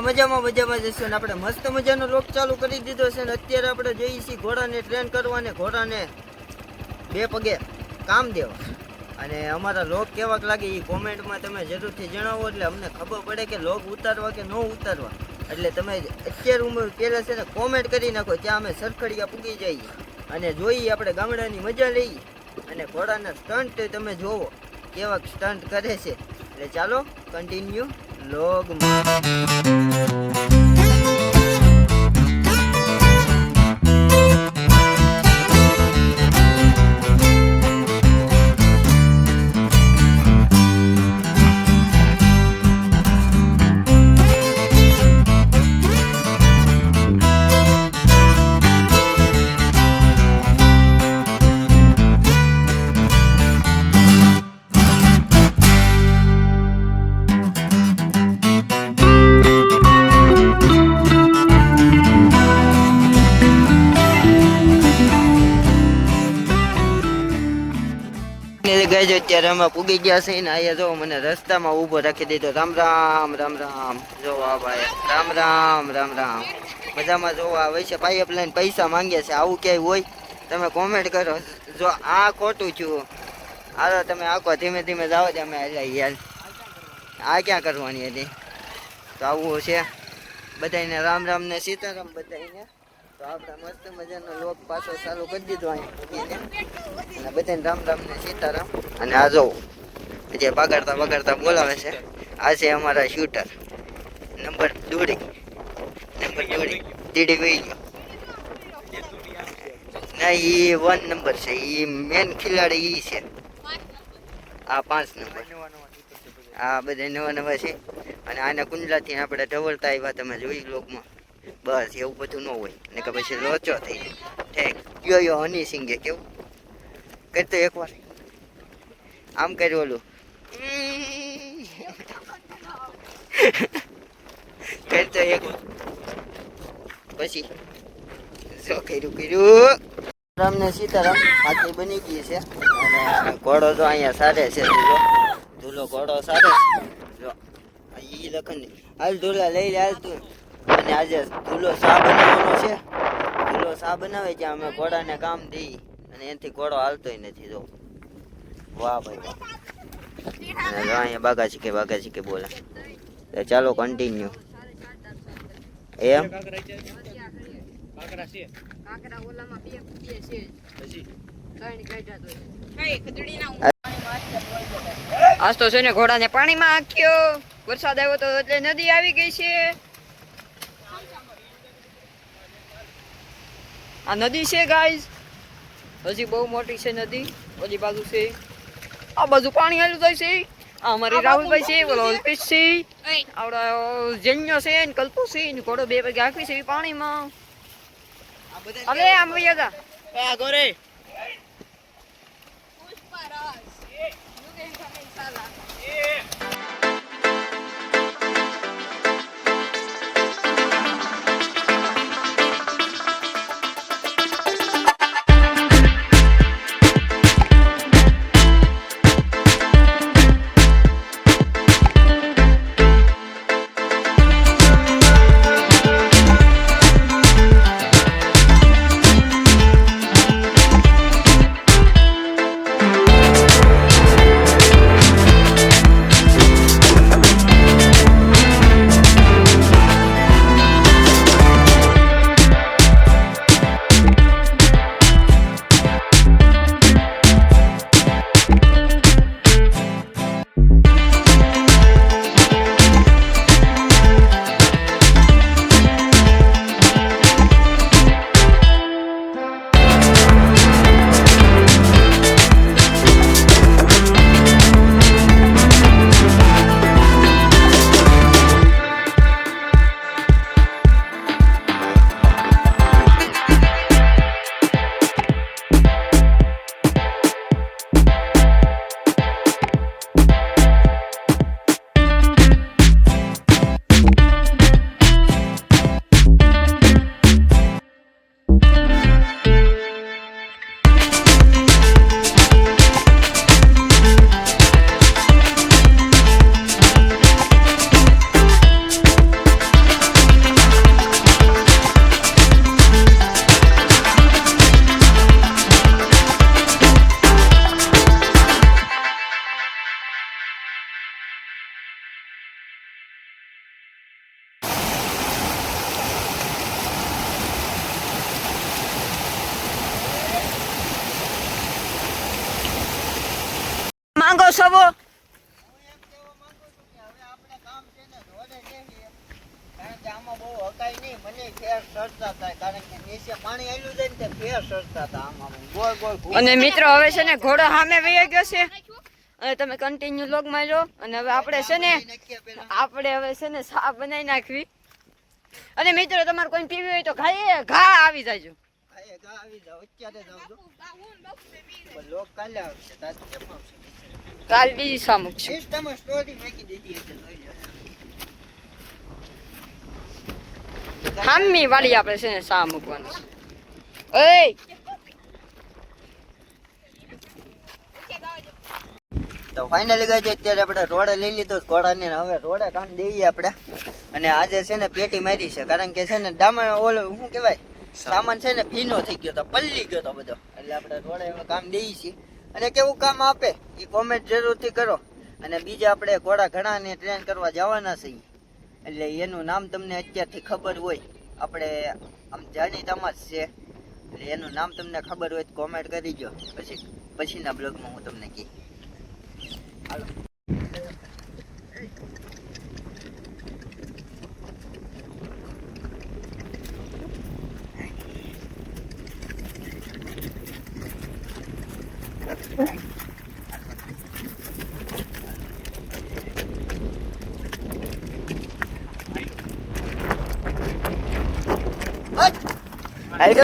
મજામાં જઈશું ને આપણે મસ્ત મજાનો લોક ચાલુ કરી દીધો છે ને અત્યારે આપણે જઈએ છીએ ઘોડાને ટ્રેન કરવા ને ઘોડાને બે પગે કામ દેવા અને અમારા લોક કેવાક લાગે એ કોમેન્ટમાં તમે જરૂરથી જણાવો એટલે અમને ખબર પડે કે લોક ઉતારવા કે ન ઉતારવા એટલે તમે અત્યારે પહેલા છે ને કોમેન્ટ કરી નાખો ત્યાં અમે સરખડિયા પૂગી જઈએ અને જોઈએ આપણે ગામડાની મજા લઈએ અને ઘોડાના સ્ટન્ટ તમે જોવો કેવાક સ્ટન્ટ કરે છે એટલે ચાલો કન્ટિન્યુ લોગમાં ગઈ અત્યારે અમે પૂગી ગયા છે ને અહીંયા જો મને રસ્તામાં ઊભો રાખી દીધો રામ રામ રામ રામ જો આ ભાઈ રામ રામ રામ રામ મજામાં જોવા આવે છે પાઇપ લાઈન પૈસા માંગે છે આવું ક્યાંય હોય તમે કોમેન્ટ કરો જો આ ખોટું છું હાલો તમે આખો ધીમે ધીમે જાઓ તો અમે યાર આ ક્યાં કરવાની હતી તો આવું છે બધાને રામ રામ ને સીતારામ બધાને તો આપણે મસ્ત મજાનો લોક પાછો ચાલુ કરી દીધો અહીંયા અને બધાને રામ રામ ને સીતારામ અને આ જો જે બગાડતા બોલાવે છે આ છે અમારા શૂટર નંબર દોડી તીડી ગઈ ગયો ના એ 1 નંબર છે એ મેન ખિલાડી એ છે આ 5 નંબર આ બધા નવા છે અને આના કુંડલાથી આપણે ઢવળતા આવ્યા તમે જોઈ લોકમાં બસ એવું બધું ન હોય ને કે પછી લોચો થઈ જાય ઠીક યો હની સિંગે કેવું કરતો એકવાર આમ કર્યું ઓલું કરતો એક પછી શું કર્યું રામ ને સીતારામ આખી બની ગઈ છે અને ઘોડો તો અહીંયા સારે છે ધૂલો ઘોડો સારે જો ઈ લખન હાલ ધૂલા લઈ લે હાલ તું અને આજે ધૂલો સા બનાવવાનો છે ધૂલો સા બનાવે છે અમે ઘોડાને કામ દઈ અને એનાથી ઘોડો હાલતોય નથી જો વાહ ભાઈ વાહ અને જો અહીંયા બાગા શીખે બોલે તો ચાલો કન્ટિન્યુ એમ આજ તો છે ને ઘોડાને પાણીમાં આખ્યો વરસાદ આવ્યો તો એટલે નદી આવી ગઈ છે આ નદી છે ગાઈઝ હજી બહુ મોટી છે નદી ઓલી બાજુ છે આ બાજુ પાણી હાલું જાય છે આ અમારી રાહુલભાઈ છે બોલો અલ્પેશ છે આવડા જન્યો છે ને કલ્પો છે ને ઘોડો બે પગે આખવી છે પાણીમાં અલે આમ વૈયા જા ગોરે કહો છો? હું એમ કહેવા માંગુ છું કે હવે આપણે કામ છે ને રોડે જઈએ, કારણ કે આમાં બહુ હકાય નહીં, મને ફેર સરતા થાય, કારણ કે નીચે પાણી આવેલું જાય ને તે ફેર સરતા હતા આમાં ગોળ ગોળ ઘૂમ. અને મિત્રો હવે છે ને ઘોડો સામે વહી ગયો છે અને તમે કન્ટિન્યુ લોગ માં જો. અને હવે આપણે છે ને હવે છે ને સા બનાવી નાખવી. અને મિત્રો તમારે કોઈ પીવી હોય તો ઘા આવી જાજો. ખાઈએ ગા આવી જાવ, અત્યારે જાવ છો પણ લોક કાલે આવશે, તાજું કેમ આવશે? કાલ બીજી સામુક છે. સિસ્ટમમાં સ્ટોરી મૂકી દીધી એટલે જોઈ લો. હામી વાળી આપણે છે ને સા મૂકવાનું છે. ઓય તો ફાઇનલી ગઈ અત્યારે આપણે રોડે લઈ લીધો ઘોડાને, હવે રોડે કામ દઈએ આપણે. અને આજે છે ને પેટી મારી છે, કારણ કે છે ને ડામણ ઓલો શું કહેવાય સામાન છે ને ભીનો થઈ ગયો તો, પલ્લી ગયો તો બધો, એટલે આપણે રોડે હવે કામ દઈએ છીએ. અને કેવું કામ આપે એ કોમેન્ટ જરૂરથી કરો. અને બીજા આપણે ઘોડા ઘણાને ટ્રેન કરવા જવાના છીએ, એટલે એનું નામ તમને અત્યારથી ખબર હોય, આપણે આમ જાણીતામાં જ છે, એટલે એનું નામ તમને ખબર હોય તો કોમેન્ટ કરી દો, પછીના બ્લોગમાં હું તમને કહીશ. હાલો. હાલ.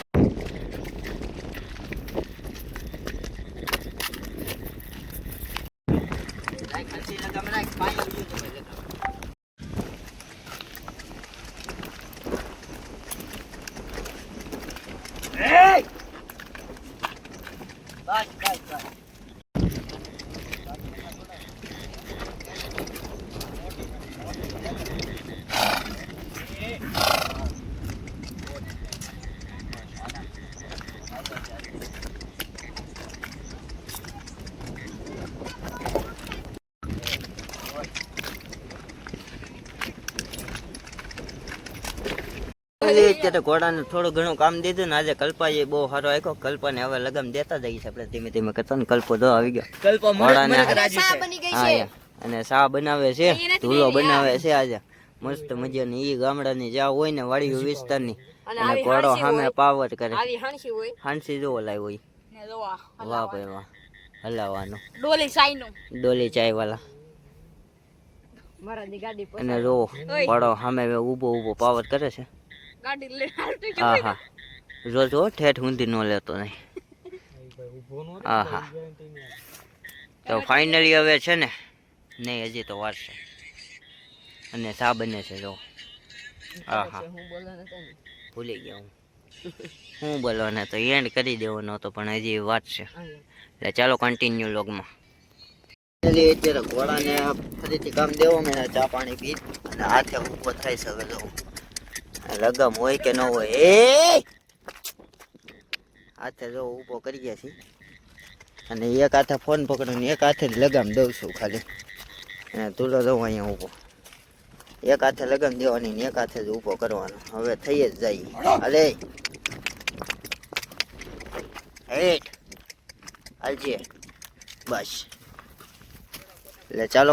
અત્યારે ઘોડાને થોડું ઘણું કામ દીધું ને આજે કલ્પાએ બહુ સારો આપ્યો. કલ્પાને હવે લગામ દેતા જઈએ આપણે ધીમે ધીમે કરતા ને. કલ્પો તો આવી ગયો ઘોડાને. હા, અને સા બનાવે છે, ધૂલો બનાવે છે આજે મસ્ત મજાની. ઈ ગામડાની જ્યાં હોય ને વાડી વિસ્તારની, અને ઘોડો સામે પાવર કરે. હાંસી જોવો લાવ્યો હોય. વાહ ભાઈ વાહ, હલાવવાનો ડોલી ચાય વાળા. અને જો ઘોડો સામે ઊભો પાવર કરે છે. હા હા, જો ઠેઠ ઊંધી ન લેતો નહીં. હા હા, તો ફાઇનલી હવે છે ને, નહીં હજી તો વાર છે. અને સા બને છે જો. હા હા, ભૂલી ગયા હું બોલવાના તો એન્ડ કરી દેવાનો હતો, પણ હજી વાત છે. એટલે ચાલો કન્ટિન્યુ લોગમાં. અત્યારે ઘોડાને ફરીથી કામ દેવો મેં ચા પાણી પી અને હાથે ઊભો થાય છે. હવે જો લગામ હોય કે ન હોય, એ હાથે જો ઊભો કરી ગયા છીએ. અને એક હાથે ફોન પકડો ને એક હાથે જ લગામ દઉં છું ખાલી. અને ધૂલો દઉં અહીંયા ઊભો, એક હાથે લગામ દેવાની ને એક હાથે જ ઊભો કરવાનો. હવે થઈ જ જાય. અલે હેઠ હાલજે બસ. એટલે ચાલો